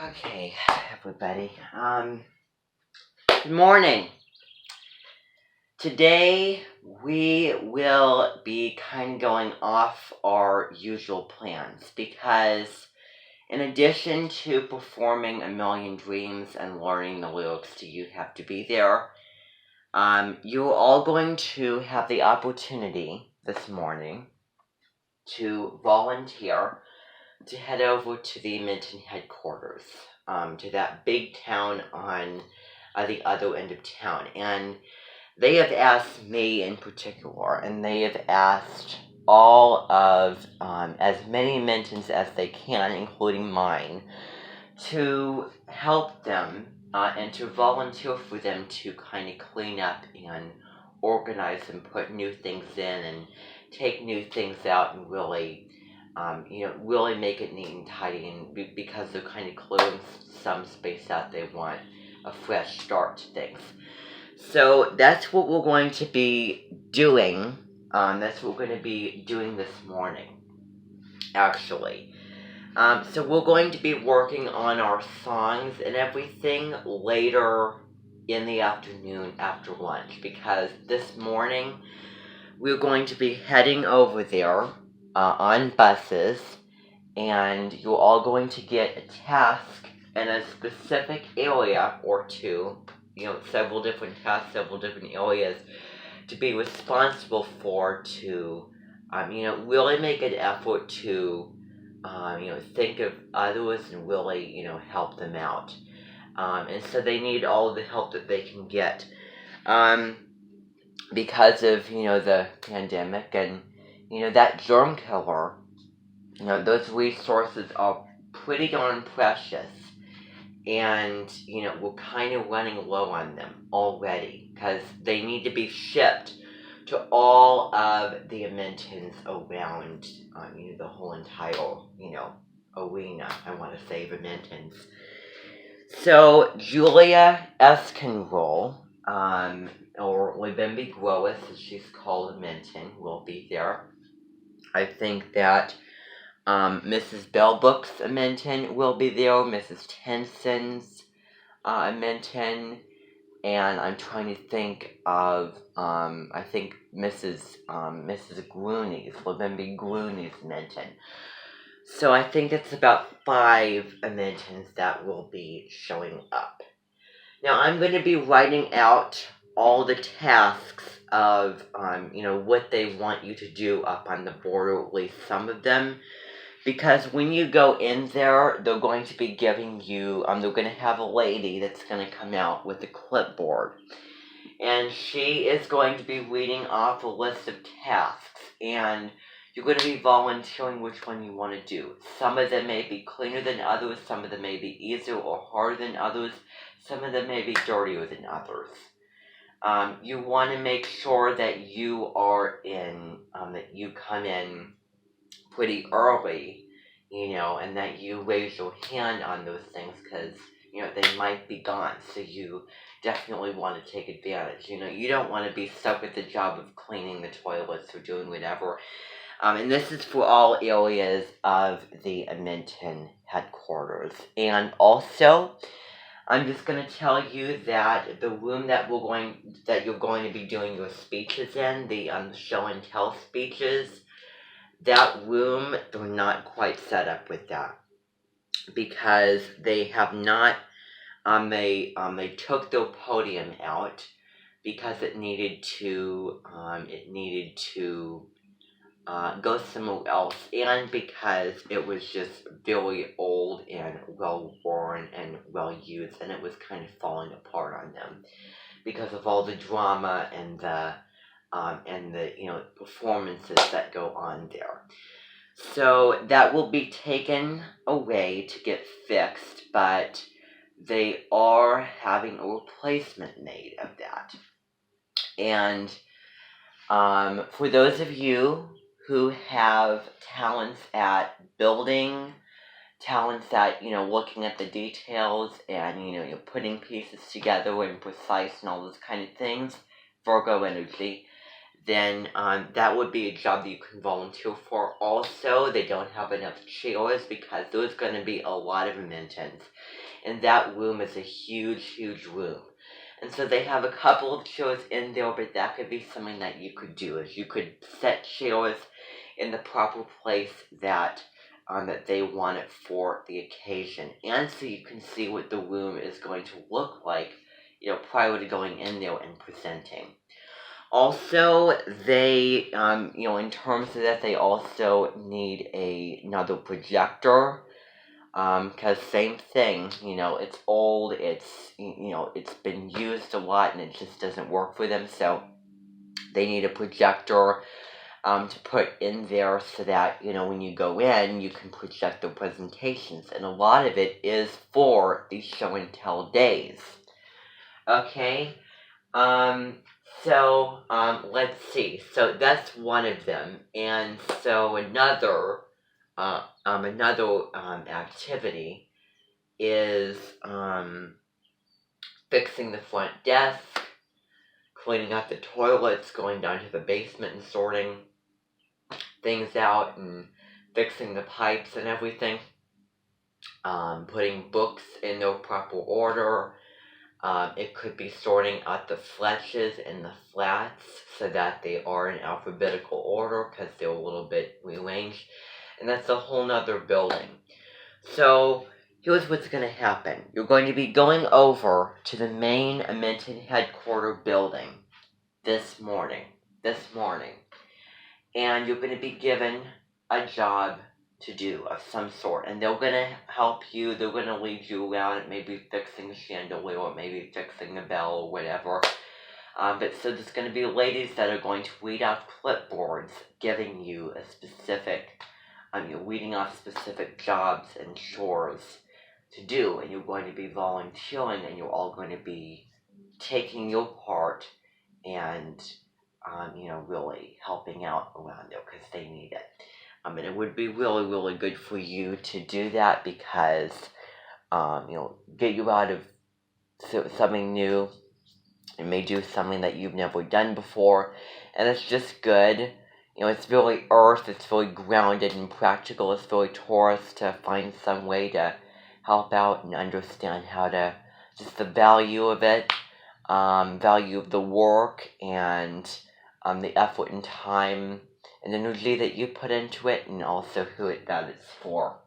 Okay, everybody. Good morning. Today we will be kind of going off our usual plans because, in addition to performing A Million Dreams and learning the lyrics to You Have to Be There, you're all going to have the opportunity this morning to volunteer to head over to the Minton headquarters, to that big town on the other end of town. And they have asked me in particular, and they have asked all of as many Mintons as they can, including mine, to help them and to volunteer for them to kind of clean up and organize and put new things in and take new things out and really really make it neat and tidy, and because they're kind of clearing some space out, they want a fresh start to things. So that's what we're going to be doing. That's what we're going to be doing this morning, actually. So we're going to be working on our songs and everything later in the afternoon after lunch, because this morning we're going to be heading over there on buses, and you're all going to get a task in a specific area or two, several different tasks, several different areas to be responsible for, to, really make an effort to, think of others and really, help them out. And so they need all of the help that they can get. Because of, the pandemic and, that germ killer, those resources are pretty darn precious. And, we're kind of running low on them already because they need to be shipped to all of the Mintons around, the whole entire, arena, I want to say, the Mintons. So, Julia Eskenroll, or Libembe Grois, as she's called, Minton, will be there. I think that Mrs. Bellbook's Minton will be there, Mrs. Tenson's Minton, and I'm trying to think of, I think Mrs. Grooney's, Libembe Grooney's Minton. So I think it's about 5 Mintons that will be showing up. Now I'm going to be writing out all the tasks of, what they want you to do up on the board, or at least some of them. Because when you go in there, they're going to be giving you, they're going to have a lady that's going to come out with a clipboard. And she is going to be reading off a list of tasks. And you're going to be volunteering which one you want to do. Some of them may be cleaner than others. Some of them may be easier or harder than others. Some of them may be dirtier than others. You want to make sure that you are in, that you come in pretty early, and that you raise your hand on those things because, they might be gone. So you definitely want to take advantage. You don't want to be stuck with the job of cleaning the toilets or doing whatever. And this is for all areas of the Minton headquarters. And also, I'm just going to tell you that the room that you're going to be doing your speeches in, the show and tell speeches, that room, they're not quite set up with that, because they have not, they took their podium out because it needed to go somewhere else, and because it was just very old and well worn and well used, and it was kind of falling apart on them because of all the drama and the performances that go on there. So that will be taken away to get fixed, but they are having a replacement made of that. And for those of you who have talents at building, talents at, looking at the details and, you're putting pieces together and precise and all those kind of things, Virgo energy, then that would be a job that you can volunteer for. Also, they don't have enough chairs because there's going to be a lot of maintenance. And that room is a huge, huge room. And so they have a couple of chairs in there, but that could be something that you could do. Is you could set chairs in the proper place that they want it for the occasion. And so you can see what the room is going to look like, prior to going in there and presenting. Also, they, in terms of that, they also need another projector. Because same thing, it's old, it's been used a lot and it just doesn't work for them. So they need a projector to put in there so that, when you go in, you can project the presentations. And a lot of it is for the show and tell days. Okay? So, let's see. So that's one of them. And so another activity is fixing the front desk, cleaning up the toilets, going down to the basement and sorting things out and fixing the pipes and everything, putting books in their proper order. It could be sorting out the fletches and the flats so that they are in alphabetical order because they're a little bit rearranged. And that's a whole nother building. So here's what's going to happen. You're going to be going over to the main Minton headquarters building this morning. And you're going to be given a job to do of some sort. And they're going to help you. They're going to lead you around, maybe fixing a chandelier or maybe fixing a bell or whatever. But so there's going to be ladies that are going to read off clipboards, giving you a specific, you're reading off specific jobs and chores to do. And you're going to be volunteering and you're all going to be taking your part and, really helping out around there because they need it. And it would be really, really good for you to do that because, get you out of something new. It may do something that you've never done before. And it's just good. It's very earth, it's very grounded and practical. It's very Taurus to find some way to help out and understand how to, just the value of it, value of the work and the effort and time and energy that you put into it, and also who that it's for.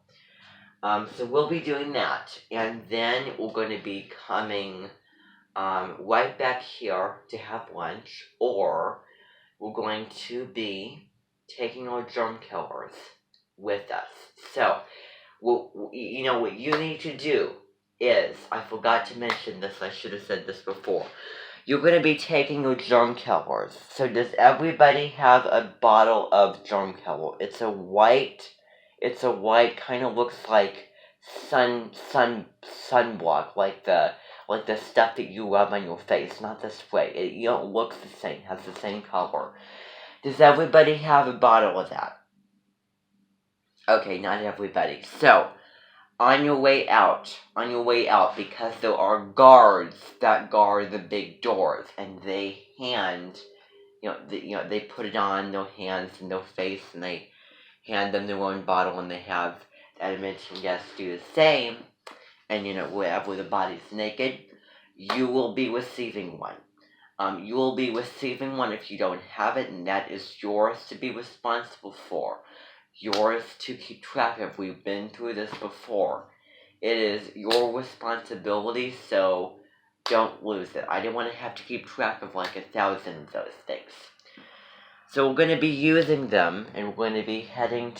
So we'll be doing that, and then we're going to be coming right back here to have lunch, or we're going to be taking our germ killers with us. So, what you need to do is, I forgot to mention this, I should have said this before. You're going to be taking your germ killers. So does everybody have a bottle of germ killer? It's a white, kind of looks like sunblock, like the stuff that you rub on your face, not the spray. It looks the same, has the same color. Does everybody have a bottle of that? Okay, not everybody. So, on your way out, because there are guards that guard the big doors, and they hand, they put it on their hands and their face, and they hand them their own bottle, and they have the admission guests do the same, and wherever the body's naked, you will be receiving one. You will be receiving one if you don't have it, and that is yours to be responsible for. Yours to keep track of. We've been through this before. It is your responsibility, so don't lose it. I don't want to have to keep track of 1,000 of those things. So we're going to be using them, and we're going to be heading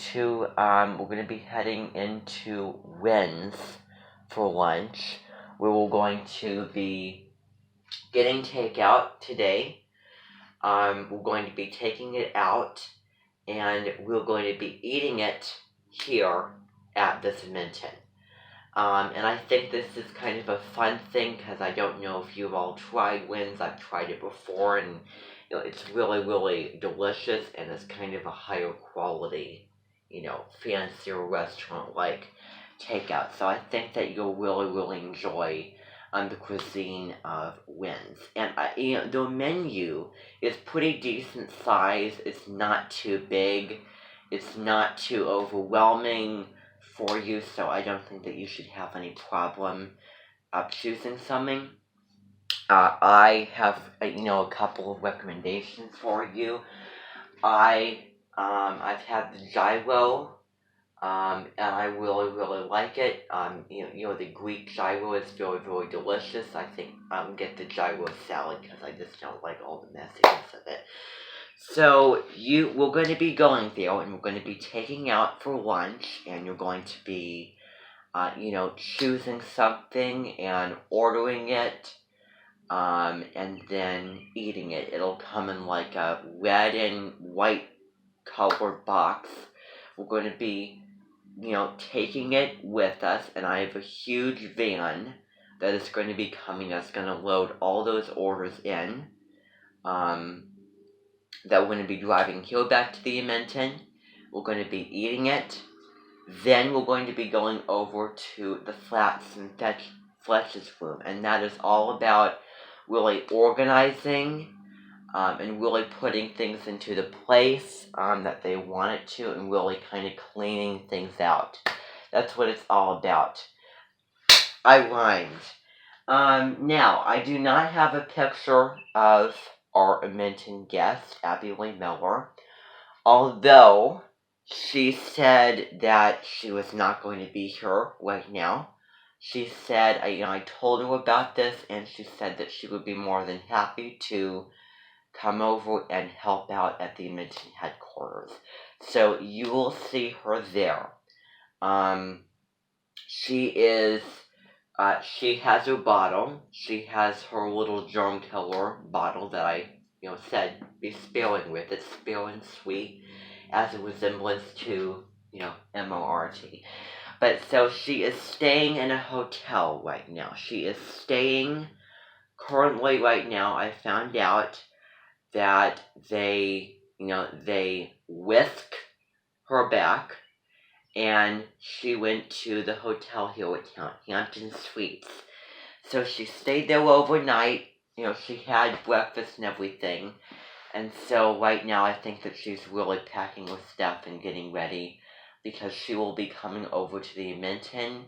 into Wren's for lunch, where we're going to be getting takeout today. We're going to be taking it out, and we're going to be eating it here at this Minton. And I think this is kind of a fun thing, because I don't know if you've all tried Wren's. I've tried it before, and it's really, really delicious, and it's kind of a higher quality, fancier restaurant-like takeout. So I think that you'll really, really enjoy on the cuisine of Wynn's. And the menu is pretty decent size. It's not too big. It's not too overwhelming for you, so I don't think that you should have any problem choosing something. I have a couple of recommendations for you. I've had the gyro, and I really, really like it. The Greek gyro is very, very delicious. I think get the gyro salad because I just don't like all the messiness of it. So we're going to be going there, and we're going to be taking out for lunch, and you're going to be, choosing something and ordering it, and then eating it. It'll come in like a red and white colored box. We're going to be, taking it with us, and I have a huge van that is going to be coming. That's going to load all those orders in. That we're going to be driving here back to the Edmonton. We're going to be eating it. Then we're going to be going over to the Flats and Fletch's room, and that is all about really organizing and really putting things into the place that they want it to, and really kind of cleaning things out. That's what it's all about. I rhymed. Now, I do not have a picture of our Edmonton guest, Abby Lee Miller, although she said that she was not going to be here right now. She said, I told her about this, and she said that she would be more than happy to come over and help out at the Edmonton headquarters. So you will see her there. She has her bottle. She has her little germ killer bottle that I, said be sparing with. It's spare and sweet, as a resemblance to, MORT. But so she is staying in a hotel right now. She is staying currently right now. I found out that they whisked her back, and she went to the hotel here at Hampton Suites. So she stayed there overnight. She had breakfast and everything. And so right now I think that she's really packing her stuff and getting ready, because she will be coming over to the Edmonton.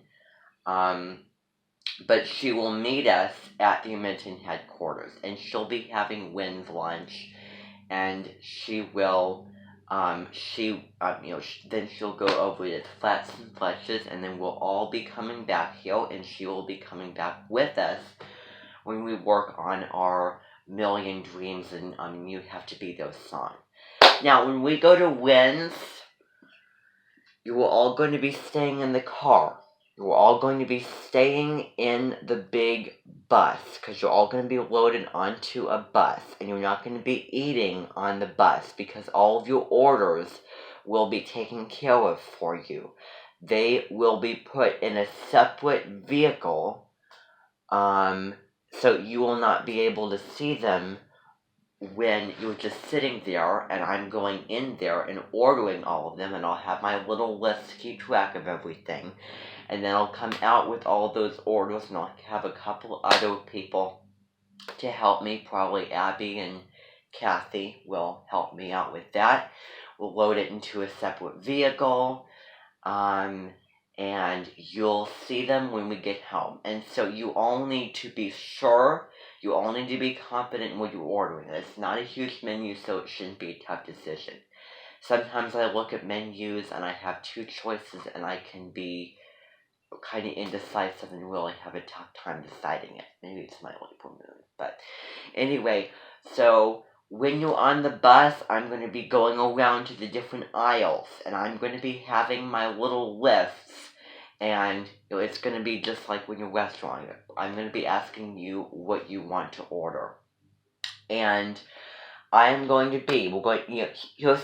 But she will meet us at the Edmonton headquarters, and she'll be having Wynn's lunch, and she will, then she'll go over to Flats and Fletches, and then we'll all be coming back here, and she will be coming back with us when we work on our Million Dreams and You Have to Be Those song. Now, when we go to Wynn's, you are all going to be staying in the car. You're all going to be staying in the big bus, because you're all going to be loaded onto a bus, and you're not going to be eating on the bus, because all of your orders will be taken care of for you. They will be put in a separate vehicle, so you will not be able to see them when you're just sitting there, and I'm going in there and ordering all of them, and I'll have my little list to keep track of everything. And then I'll come out with all of those orders, and I'll have a couple other people to help me. Probably Abby and Kathy will help me out with that. We'll load it into a separate vehicle, and you'll see them when we get home. And so you all need to be sure, you all need to be confident in what you're ordering. It's not a huge menu, so it shouldn't be a tough decision. Sometimes I look at menus and I have two choices, and I can be kind of indecisive and really have a tough time deciding it. Maybe it's my Libra moon. But anyway, so when you're on the bus, I'm going to be going around to the different aisles, and I'm going to be having my little lists, and it's going to be just like when you're restauranting. I'm going to be asking you what you want to order. And here's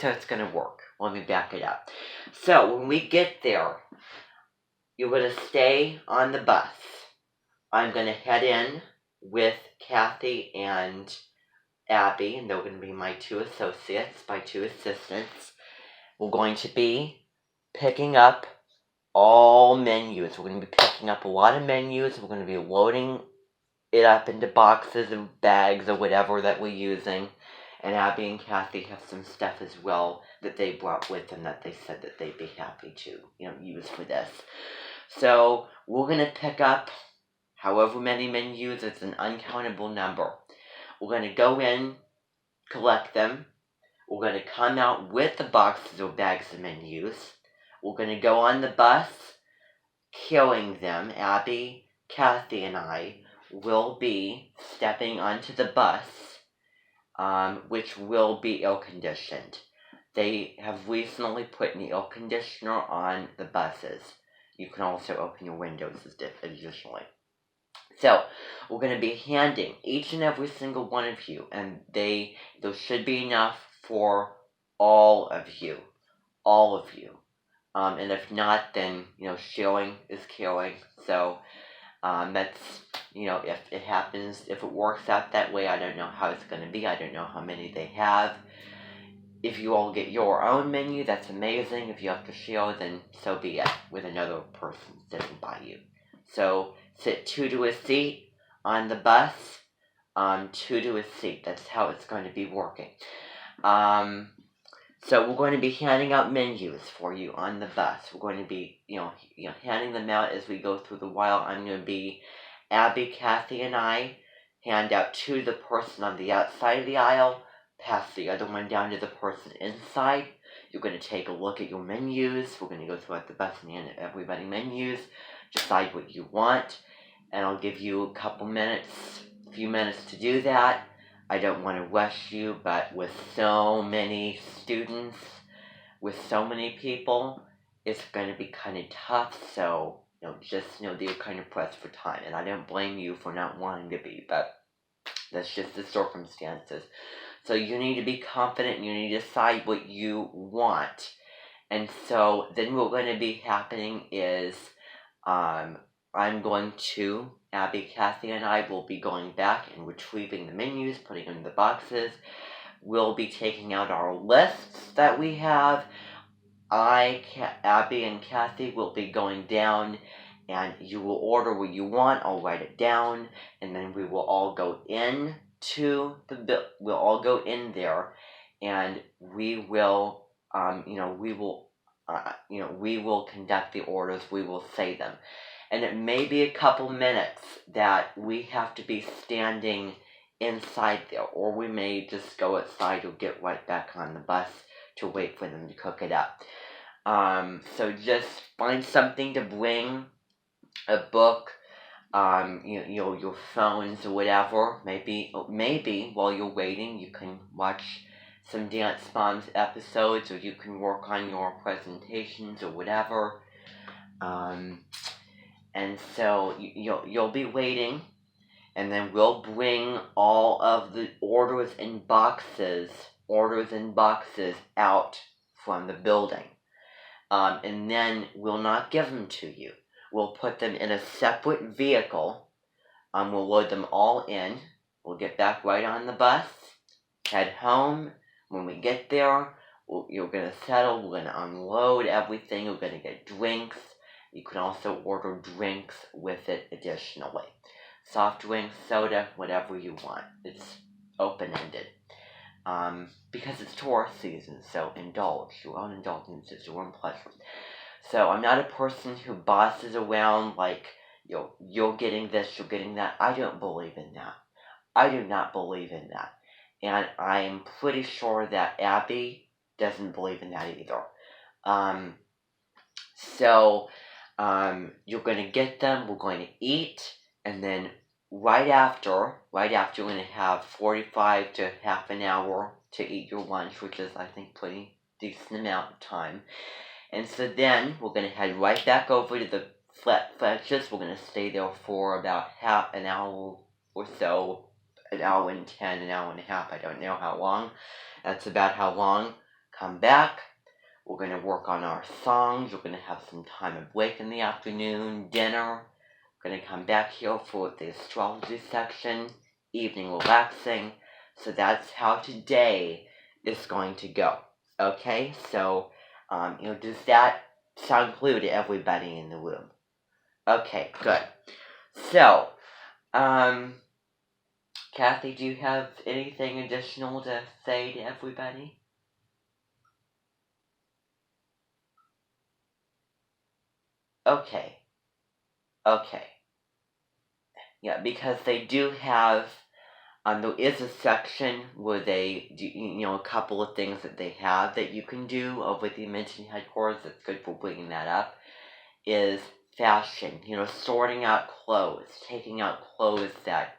how it's going to work. Let me back it up. So when we get there, you're going to stay on the bus. I'm going to head in with Kathy and Abby, and they're going to be my two associates, my two assistants. We're going to be picking up all menus. We're going to be picking up a lot of menus. We're going to be loading it up into boxes and bags or whatever that we're using. And Abby and Kathy have some stuff as well that they brought with them that they said that they'd be happy to, use for this. So we're gonna pick up however many menus. It's an uncountable number. We're gonna go in, collect them. We're gonna come out with the boxes or bags of menus. We're gonna go on the bus, carrying them. Abby, Kathy, and I will be stepping onto the bus, which will be air-conditioned. They have recently put an air conditioner on the buses. You can also open your windows additionally. So, we're going to be handing each and every single one of you, and there should be enough for all of you. All of you. And if not, then, sharing is caring. So, that's, if it happens, if it works out that way, I don't know how it's going to be. I don't know how many they have. If you all get your own menu, that's amazing. If you have to share, then so be it, with another person sitting by you. So, sit 2 to a seat on the bus, 2 to a seat. That's how it's going to be working. So we're going to be handing out menus for you on the bus. We're going to be, handing them out as we go through the while. I'm going to be Abby, Kathy, and I hand out to the person on the outside of the aisle, pass the other one down to the person inside. You're going to take a look at your menus. We're going to go throughout the bus and hand everybody menus, decide what you want, and I'll give you a few minutes to do that. I don't want to rush you, but with so many students, with so many people, it's going to be kind of tough. So, just know that you're kind of pressed for time. And I don't blame you for not wanting to be, but that's just the circumstances. So you need to be confident and you need to decide what you want. And so then what's going to be happening is Abby, Kathy, and I will be going back and retrieving the menus, putting them in the boxes. We'll be taking out our lists that we have. Abby, and Kathy will be going down, and you will order what you want. I'll write it down, and then we will all go in we'll all go in there, and we will, we will conduct the orders. We will say them. And it may be a couple minutes that we have to be standing inside there, or we may just go outside or get right back on the bus to wait for them to cook it up. So just find something to bring, a book, your phones or whatever. Maybe while you're waiting, you can watch some Dance Moms episodes, or you can work on your presentations or whatever. And so you'll be waiting, and then we'll bring all of the orders in boxes out from the building. And then we'll not give them to you. We'll put them in a separate vehicle. We'll load them all in. We'll get back right on the bus, head home. When we get there, you're going to settle. We're going to unload everything. We're going to get drinks. You can also order drinks with it additionally. Soft drinks, soda, whatever you want. It's open-ended. Because it's tourist season, so indulge. Your own indulgences, your own pleasures. So I'm not a person who bosses around like, you're getting this, you're getting that. I don't believe in that. I do not believe in that. And I'm pretty sure that Abby doesn't believe in that either. So you're going to get them, we're going to eat, and then right after, you're going to have 45 to half an hour to eat your lunch, which is, I think, pretty decent amount of time. And so then we're going to head right back over to the Fletchers. We're going to stay there for about half an hour or so, an hour and 10, an hour and a half, I don't know how long. That's about how long. Come back. We're going to work on our songs. We're going to have some time of break in the afternoon, dinner. We're going to come back here for the astrology section, evening relaxing. So that's how today is going to go. Okay, so, does that sound clear to everybody in the room? Okay, good. So, Kathy, do you have anything additional to say to everybody? Okay. Okay. Yeah, because they do have, there is a section where they do, a couple of things that they have that you can do over at the Invention headquarters. That's good for bringing that up. Is fashion, sorting out clothes, taking out clothes that,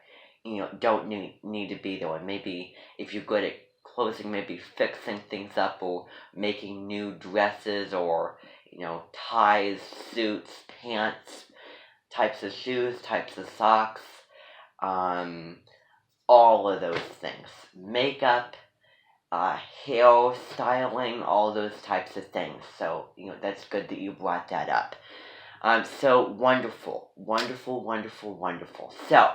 don't need to be there. And maybe if you're good at closing, maybe fixing things up or making new dresses or, ties, suits, pants, types of shoes, types of socks, all of those things. Makeup, hair styling, all those types of things. So, that's good that you brought that up. So wonderful, wonderful, wonderful, wonderful. So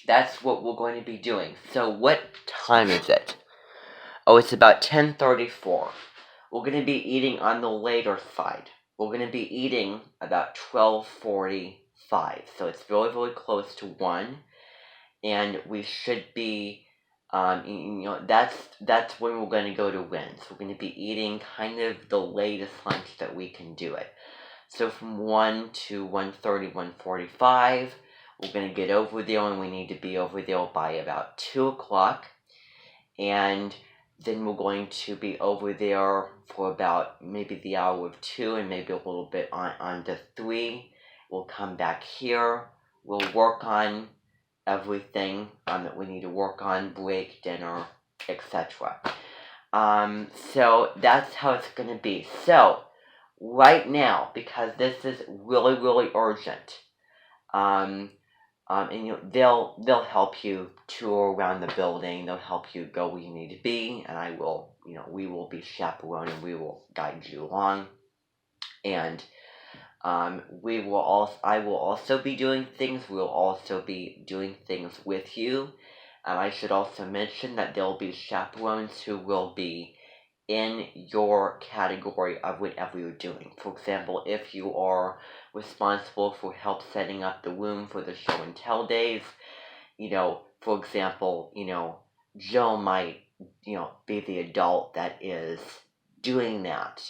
that's what we're going to be doing. So what time is it? Oh, it's about 10:34. We're going to be eating on the later side. We're going to be eating about 12:45. So it's really, really close to 1. And we should be, that's when we're going to go to win. So we're going to be eating kind of the latest lunch that we can do it. So from 1 to 1:30, 1:45, we're going to get over there, and we need to be over there by about 2 o'clock. And then we're going to be over there for about maybe the hour of 2 and maybe a little bit on to 3. We'll come back here. We'll work on everything that we need to work on, break, dinner, etc. So that's how it's going to be. So right now, because this is really, really urgent, and they'll help you tour around the building. They'll help you go where you need to be, and I will, we will be chaperoning. We will guide you along, and I will also be doing things. We'll also be doing things with you. I should also mention that there'll be chaperones who will be in your category of whatever you're doing. For example, if you are responsible for help setting up the room for the show and tell days, for example, Jill might, be the adult that is doing that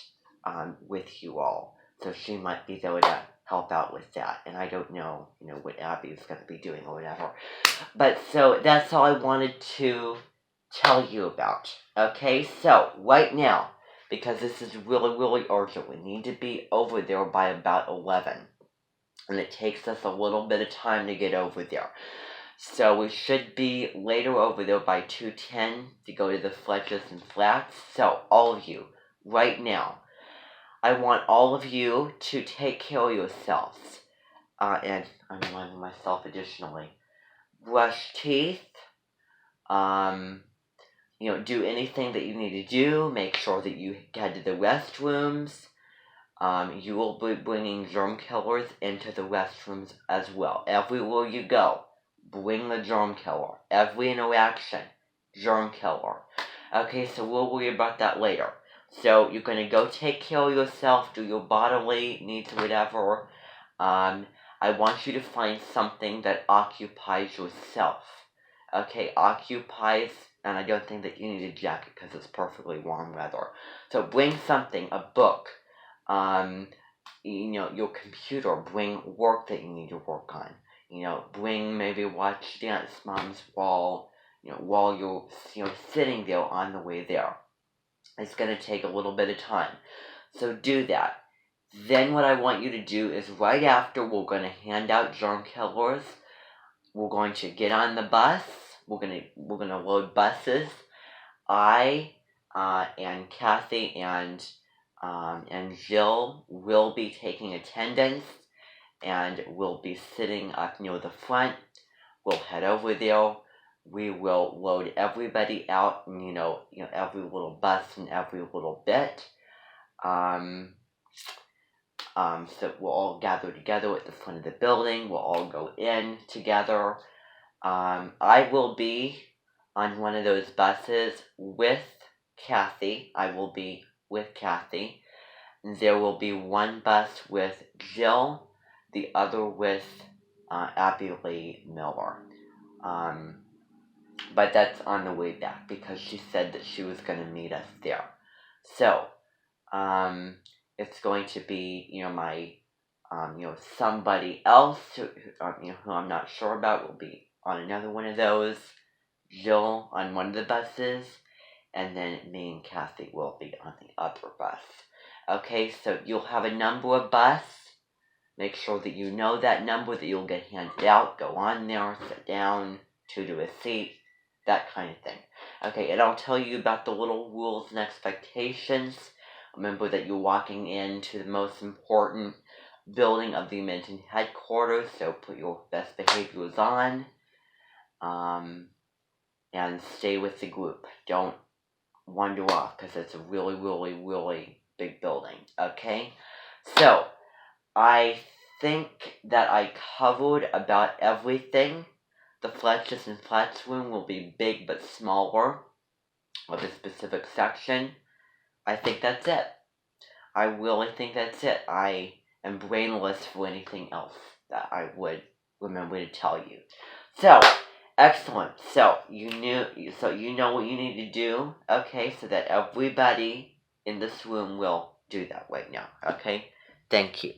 with you all. So she might be there to help out with that. And I don't know, what Abby is going to be doing or whatever. But so that's all I wanted to tell you about. Okay, so right now, because this is really, really urgent, we need to be over there by about 11. And it takes us a little bit of time to get over there. So we should be later over there by 2:10 to go to the Fletchers and Flats. So all of you, right now, I want all of you to take care of yourselves. And I'm reminding myself additionally, brush teeth, do anything that you need to do. Make sure that you head to the restrooms. You will be bringing germ killers into the restrooms as well. Everywhere you go, bring the germ killer. Every interaction, germ killer. Okay, so we'll worry about that later. So you're going to go take care of yourself, do your bodily needs, whatever. I want you to find something that occupies yourself. Okay, occupies, and I don't think that you need a jacket because it's perfectly warm weather. So bring something, a book, your computer, bring work that you need to work on. Bring, maybe watch Dance Moms while you're, sitting there on the way there. It's going to take a little bit of time. So do that. Then what I want you to do is right after we're going to hand out germ killers. We're going to get on the bus. We're gonna load buses. I and Kathy and Jill will be taking attendance, and we'll be sitting up near the front. We'll head over there. We will load everybody out, and every little bus and every little bit. So we'll all gather together at the front of the building. We'll all go in together. I will be on one of those buses with Kathy. I will be with Kathy. There will be one bus with Jill, the other with Abby Lee Miller. But that's on the way back because she said that she was going to meet us there. So, it's going to be, my, somebody else who I'm not sure about will be on another one of those. Jill on one of the buses, and then me and Kathy will be on the other bus. Okay, so you'll have a number of bus. Make sure that you know that number that you'll get handed out. Go on there, sit down, to a seat, that kind of thing. Okay, and I'll tell you about the little rules and expectations. Remember that you're walking into the most important building of the Minton headquarters, so put your best behaviors on. And stay with the group. Don't wander off because it's a really, really, really big building. Okay? So, I think that I covered about everything. The Fletchers and Flats room will be big but smaller of a specific section. I think that's it. I really think that's it. I am brainless for anything else that I would remember to tell you. So, excellent. So you know what you need to do, okay? So that everybody in this room will do that right now, okay? Thank you.